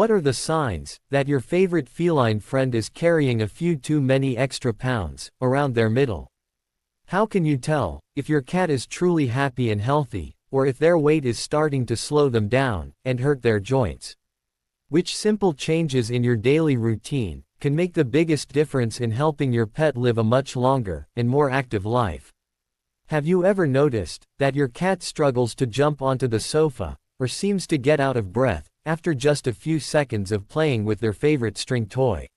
What are the signs that your favorite feline friend is carrying a few too many extra pounds around their middle? How can you tell if your cat is truly happy and healthy, or if their weight is starting to slow them down and hurt their joints? Which simple changes in your daily routine can make the biggest difference in helping your pet live a much longer and more active life? Have you ever noticed that your cat struggles to jump onto the sofa, or seems to get out of breath after just a few seconds of playing with their favorite string toy?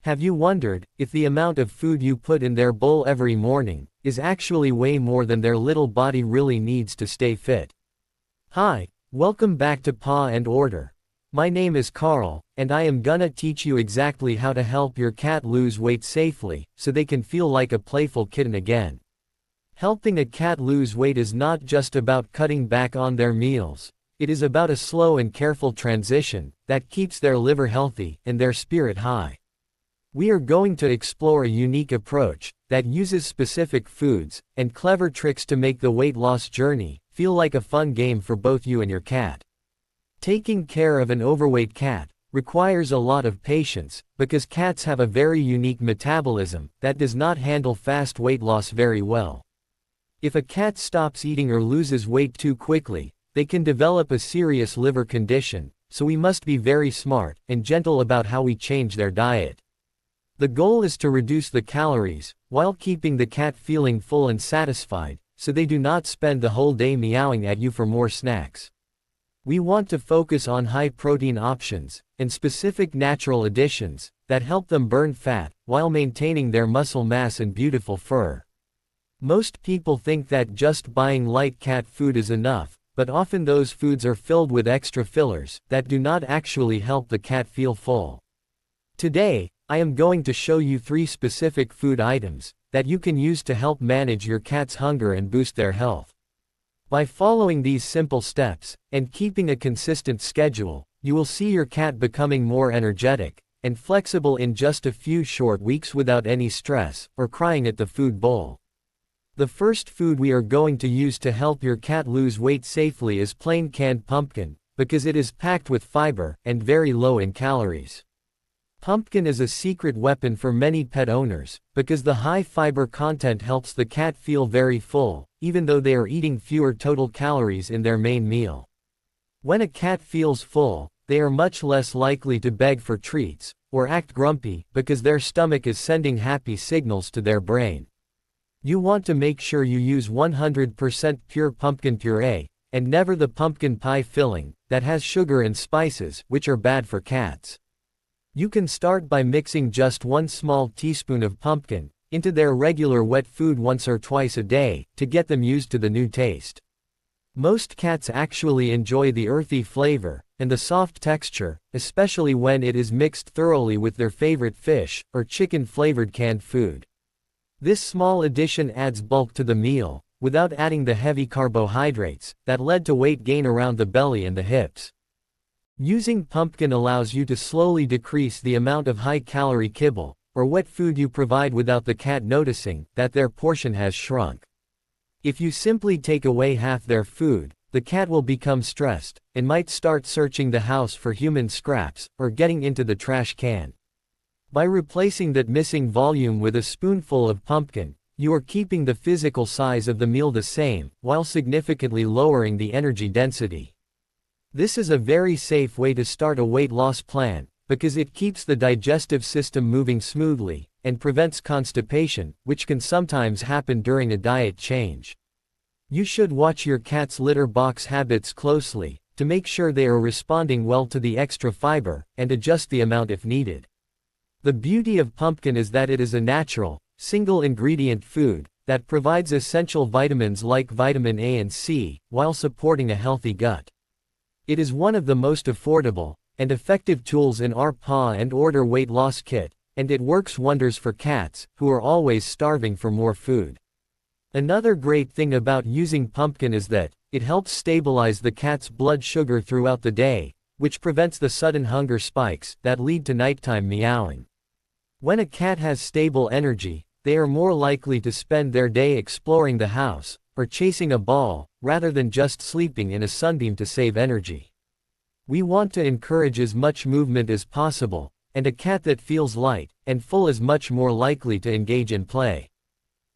Have you wondered if the amount of food you put in their bowl every morning is actually way more than their little body really needs to stay fit? Hi, welcome back to Paw and Order. My name is Carl, and I am gonna teach you exactly how to help your cat lose weight safely so they can feel like a playful kitten again. Helping a cat lose weight is not just about cutting back on their meals. It is about a slow and careful transition that keeps their liver healthy and their spirit high. We are going to explore a unique approach that uses specific foods and clever tricks to make the weight loss journey feel like a fun game for both you and your cat. Taking care of an overweight cat requires a lot of patience because cats have a very unique metabolism that does not handle fast weight loss very well. If a cat stops eating or loses weight too quickly, they can develop a serious liver condition, so we must be very smart and gentle about how we change their diet. The goal is to reduce the calories, while keeping the cat feeling full and satisfied, so they do not spend the whole day meowing at you for more snacks. We want to focus on high-protein options and specific natural additions that help them burn fat while maintaining their muscle mass and beautiful fur. Most people think that just buying light cat food is enough, but often those foods are filled with extra fillers that do not actually help the cat feel full. Today, I am going to show you 3 specific food items that you can use to help manage your cat's hunger and boost their health. By following these simple steps and keeping a consistent schedule, you will see your cat becoming more energetic and flexible in just a few short weeks without any stress or crying at the food bowl. The first food we are going to use to help your cat lose weight safely is plain canned pumpkin, because it is packed with fiber and very low in calories. Pumpkin is a secret weapon for many pet owners, because the high fiber content helps the cat feel very full, even though they are eating fewer total calories in their main meal. When a cat feels full, they are much less likely to beg for treats or act grumpy because their stomach is sending happy signals to their brain. You want to make sure you use 100% pure pumpkin puree, and never the pumpkin pie filling that has sugar and spices, which are bad for cats. You can start by mixing just 1 small teaspoon of pumpkin into their regular wet food once or twice a day to get them used to the new taste. Most cats actually enjoy the earthy flavor and the soft texture, especially when it is mixed thoroughly with their favorite fish or chicken-flavored canned food. This small addition adds bulk to the meal, without adding the heavy carbohydrates that led to weight gain around the belly and the hips. Using pumpkin allows you to slowly decrease the amount of high-calorie kibble or wet food you provide without the cat noticing that their portion has shrunk. If you simply take away half their food, the cat will become stressed and might start searching the house for human scraps or getting into the trash can. By replacing that missing volume with a spoonful of pumpkin, you are keeping the physical size of the meal the same, while significantly lowering the energy density. This is a very safe way to start a weight loss plan, because it keeps the digestive system moving smoothly, and prevents constipation, which can sometimes happen during a diet change. You should watch your cat's litter box habits closely, to make sure they are responding well to the extra fiber, and adjust the amount if needed. The beauty of pumpkin is that it is a natural, single-ingredient food that provides essential vitamins like vitamin A and C, while supporting a healthy gut. It is one of the most affordable and effective tools in our Paw and Order weight loss kit, and it works wonders for cats who are always starving for more food. Another great thing about using pumpkin is that it helps stabilize the cat's blood sugar throughout the day, which prevents the sudden hunger spikes that lead to nighttime meowing. When a cat has stable energy, they are more likely to spend their day exploring the house or chasing a ball, rather than just sleeping in a sunbeam to save energy. We want to encourage as much movement as possible, and a cat that feels light and full is much more likely to engage in play.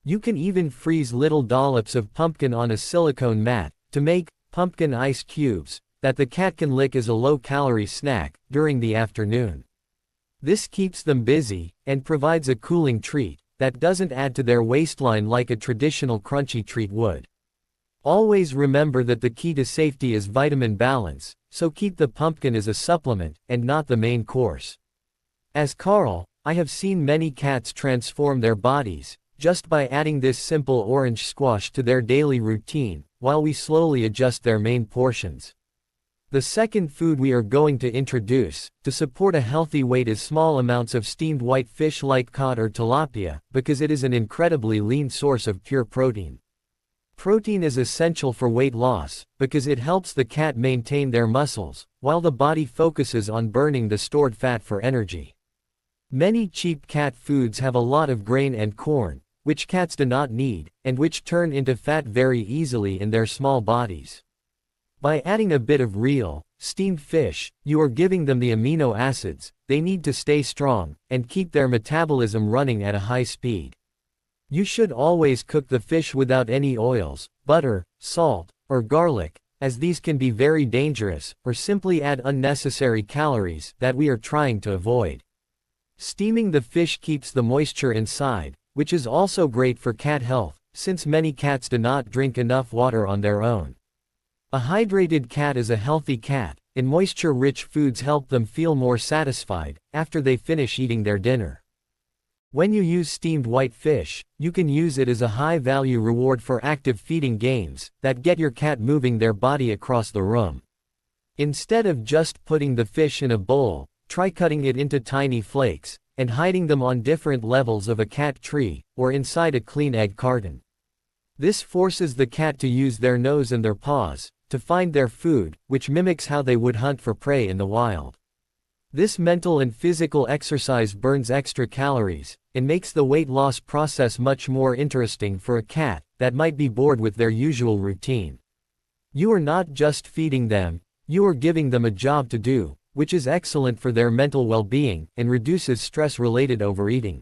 You can even freeze little dollops of pumpkin on a silicone mat to make pumpkin ice cubes that the cat can lick as a low-calorie snack during the afternoon. This keeps them busy and provides a cooling treat that doesn't add to their waistline like a traditional crunchy treat would. Always remember that the key to safety is vitamin balance, so keep the pumpkin as a supplement and not the main course. As Carl, I have seen many cats transform their bodies just by adding this simple orange squash to their daily routine, while we slowly adjust their main portions. The second food we are going to introduce to support a healthy weight is small amounts of steamed white fish like cod or tilapia, because it is an incredibly lean source of pure protein. Protein is essential for weight loss because it helps the cat maintain their muscles, while the body focuses on burning the stored fat for energy. Many cheap cat foods have a lot of grain and corn, which cats do not need, and which turn into fat very easily in their small bodies. By adding a bit of real, steamed fish, you are giving them the amino acids they need to stay strong and keep their metabolism running at a high speed. You should always cook the fish without any oils, butter, salt, or garlic, as these can be very dangerous or simply add unnecessary calories that we are trying to avoid. Steaming the fish keeps the moisture inside, which is also great for cat health, since many cats do not drink enough water on their own. A hydrated cat is a healthy cat, and moisture-rich foods help them feel more satisfied after they finish eating their dinner. When you use steamed white fish, you can use it as a high-value reward for active feeding games that get your cat moving their body across the room. Instead of just putting the fish in a bowl, try cutting it into tiny flakes and hiding them on different levels of a cat tree or inside a clean egg carton. This forces the cat to use their nose and their paws to find their food, which mimics how they would hunt for prey in the wild. This mental and physical exercise burns extra calories and makes the weight loss process much more interesting for a cat that might be bored with their usual routine. You are not just feeding them, you are giving them a job to do, which is excellent for their mental well-being and reduces stress-related overeating.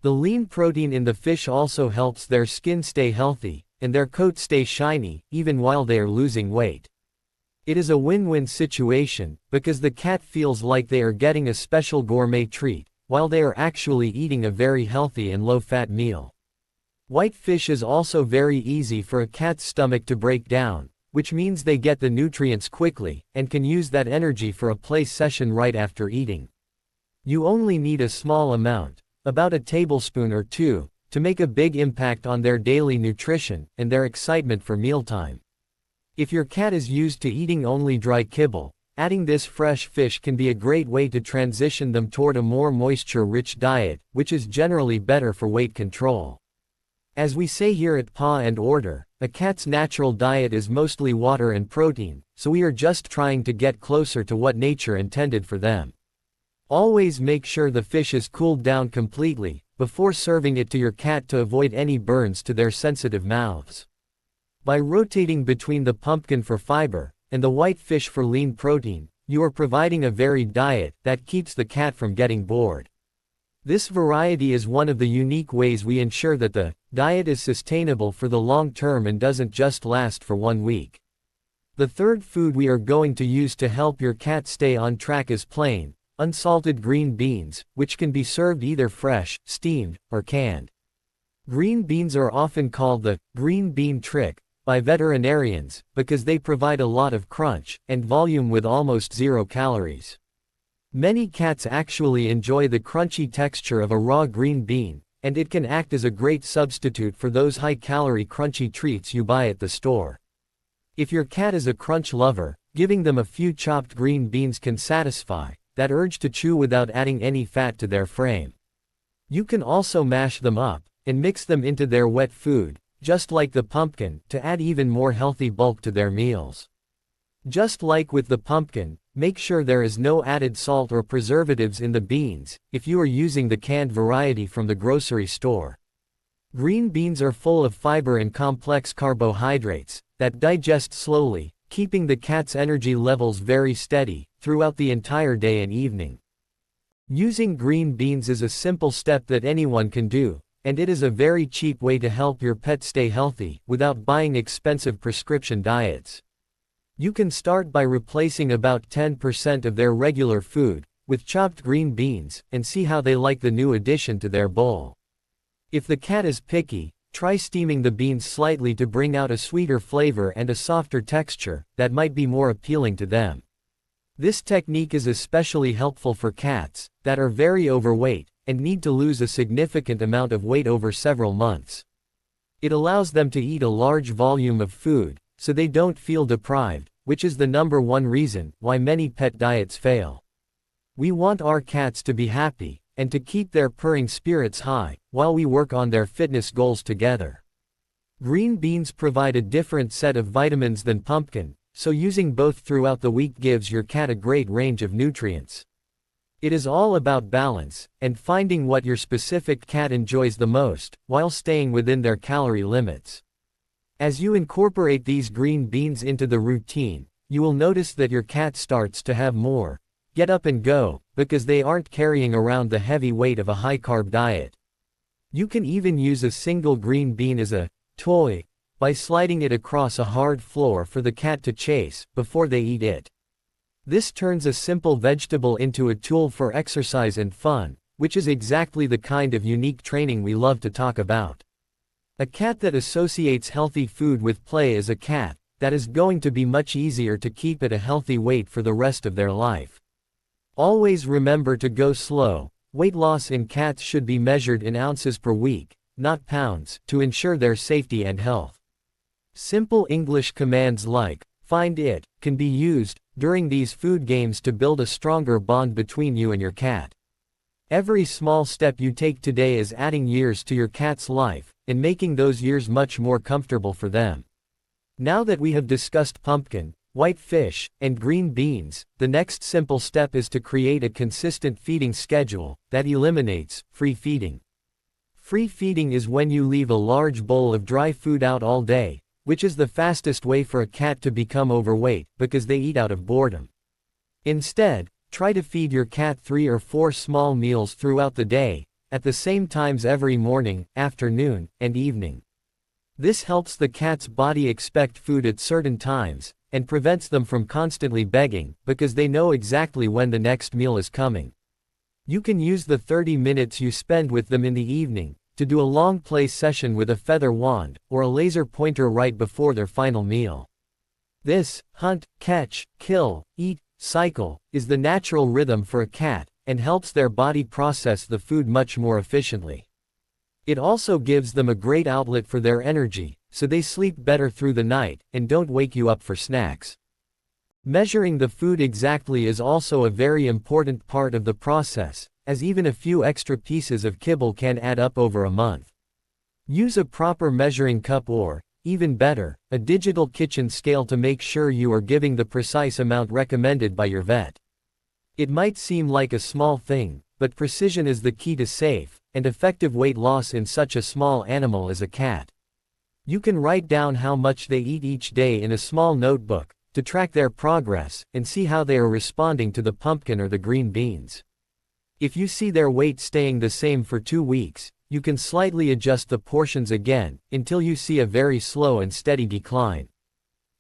The lean protein in the fish also helps their skin stay healthy and their coat stay shiny, even while they are losing weight. It is a win-win situation, because the cat feels like they are getting a special gourmet treat, while they are actually eating a very healthy and low-fat meal. White fish is also very easy for a cat's stomach to break down, which means they get the nutrients quickly, and can use that energy for a play session right after eating. You only need a small amount, about a tablespoon or two, to make a big impact on their daily nutrition and their excitement for mealtime. If your cat is used to eating only dry kibble, adding this fresh fish can be a great way to transition them toward a more moisture-rich diet, which is generally better for weight control. As we say here at Paw and Order, a cat's natural diet is mostly water and protein, so we are just trying to get closer to what nature intended for them. Always make sure the fish is cooled down completely before serving it to your cat to avoid any burns to their sensitive mouths. By rotating between the pumpkin for fiber and the white fish for lean protein, you are providing a varied diet that keeps the cat from getting bored. This variety is one of the unique ways we ensure that the diet is sustainable for the long term and doesn't just last for 1 week. The third food we are going to use to help your cat stay on track is plain, unsalted green beans, which can be served either fresh, steamed, or canned. Green beans are often called the green bean trick by veterinarians because they provide a lot of crunch and volume with almost 0 calories. Many cats actually enjoy the crunchy texture of a raw green bean, and it can act as a great substitute for those high-calorie crunchy treats you buy at the store. If your cat is a crunch lover, giving them a few chopped green beans can satisfy that urge to chew without adding any fat to their frame. You can also mash them up and mix them into their wet food, just like the pumpkin, to add even more healthy bulk to their meals. Just like with the pumpkin, make sure there is no added salt or preservatives in the beans if you are using the canned variety from the grocery store. Green beans are full of fiber and complex carbohydrates that digest slowly, keeping the cat's energy levels very steady throughout the entire day and evening. Using green beans is a simple step that anyone can do, and it is a very cheap way to help your pet stay healthy without buying expensive prescription diets. You can start by replacing about 10% of their regular food with chopped green beans and see how they like the new addition to their bowl. If the cat is picky, try steaming the beans slightly to bring out a sweeter flavor and a softer texture that might be more appealing to them. This technique is especially helpful for cats that are very overweight and need to lose a significant amount of weight over several months. It allows them to eat a large volume of food, so they don't feel deprived, which is the #1 reason why many pet diets fail. We want our cats to be happy and to keep their purring spirits high while we work on their fitness goals together. Green beans provide a different set of vitamins than pumpkin, so using both throughout the week gives your cat a great range of nutrients. It is all about balance and finding what your specific cat enjoys the most while staying within their calorie limits. As you incorporate these green beans into the routine, you will notice that your cat starts to have more get up and go, because they aren't carrying around the heavy weight of a high-carb diet. You can even use a single green bean as a toy by sliding it across a hard floor for the cat to chase before they eat it. This turns a simple vegetable into a tool for exercise and fun, which is exactly the kind of unique training we love to talk about. A cat that associates healthy food with play is a cat that is going to be much easier to keep at a healthy weight for the rest of their life. Always remember to go slow. Weight loss in cats should be measured in ounces per week, not pounds, to ensure their safety and health. Simple English commands like find it can be used during these food games to build a stronger bond between you and your cat. Every small step you take today is adding years to your cat's life and making those years much more comfortable for them. Now that we have discussed pumpkin, white fish, and green beans, the next simple step is to create a consistent feeding schedule that eliminates free feeding. Free feeding is when you leave a large bowl of dry food out all day, which is the fastest way for a cat to become overweight because they eat out of boredom. Instead, try to feed your cat 3 or 4 small meals throughout the day, at the same times every morning, afternoon, and evening. This helps the cat's body expect food at certain times, and prevents them from constantly begging, because they know exactly when the next meal is coming. You can use the 30 minutes you spend with them in the evening to do a long play session with a feather wand or a laser pointer right before their final meal. This hunt, catch, kill, eat cycle is the natural rhythm for a cat and helps their body process the food much more efficiently. It also gives them a great outlet for their energy, so they sleep better through the night and don't wake you up for snacks. Measuring the food exactly is also a very important part of the process, as even a few extra pieces of kibble can add up over a month. Use a proper measuring cup or, even better, a digital kitchen scale to make sure you are giving the precise amount recommended by your vet. It might seem like a small thing, but precision is the key to safe and effective weight loss in such a small animal as a cat. You can write down how much they eat each day in a small notebook to track their progress and see how they are responding to the pumpkin or the green beans. If you see their weight staying the same for 2 weeks, you can slightly adjust the portions again until you see a very slow and steady decline.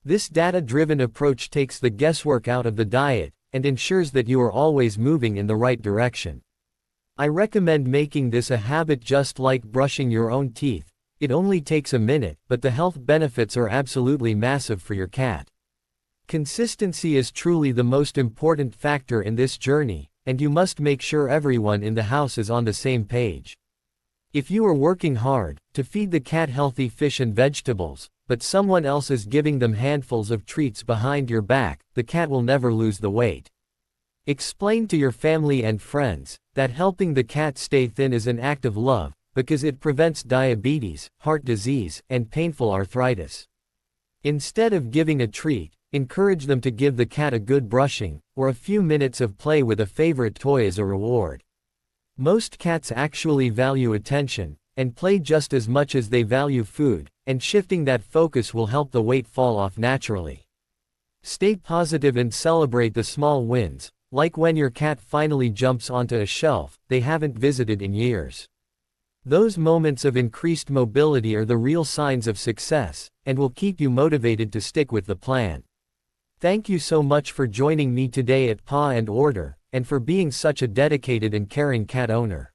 This data-driven approach takes the guesswork out of the diet and ensures that you are always moving in the right direction. I recommend making this a habit just like brushing your own teeth. It only takes a minute, but the health benefits are absolutely massive for your cat. Consistency is truly the most important factor in this journey, and you must make sure everyone in the house is on the same page. If you are working hard to feed the cat healthy fish and vegetables, but someone else is giving them handfuls of treats behind your back, the cat will never lose the weight. Explain to your family and friends that helping the cat stay thin is an act of love, because it prevents diabetes, heart disease, and painful arthritis. Instead of giving a treat, encourage them to give the cat a good brushing, or a few minutes of play with a favorite toy as a reward. Most cats actually value attention and play just as much as they value food, and shifting that focus will help the weight fall off naturally. Stay positive and celebrate the small wins, like when your cat finally jumps onto a shelf they haven't visited in years. Those moments of increased mobility are the real signs of success, and will keep you motivated to stick with the plan. Thank you so much for joining me today at Paw and Order, and for being such a dedicated and caring cat owner.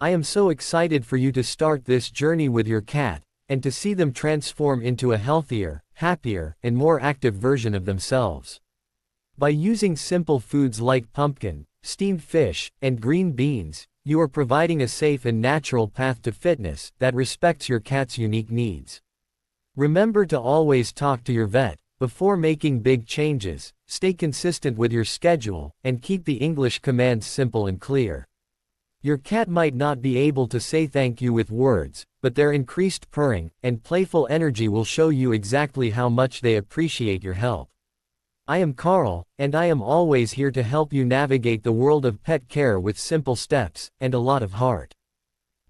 I am so excited for you to start this journey with your cat, and to see them transform into a healthier, happier, and more active version of themselves. By using simple foods like pumpkin, steamed fish, and green beans, you are providing a safe and natural path to fitness that respects your cat's unique needs. Remember to always talk to your vet before making big changes, stay consistent with your schedule, and keep the English commands simple and clear. Your cat might not be able to say thank you with words, but their increased purring and playful energy will show you exactly how much they appreciate your help. I am Carl, and I am always here to help you navigate the world of pet care with simple steps and a lot of heart.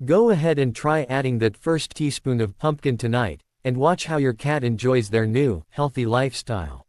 Go ahead and try adding that first teaspoon of pumpkin tonight, and watch how your cat enjoys their new, healthy lifestyle.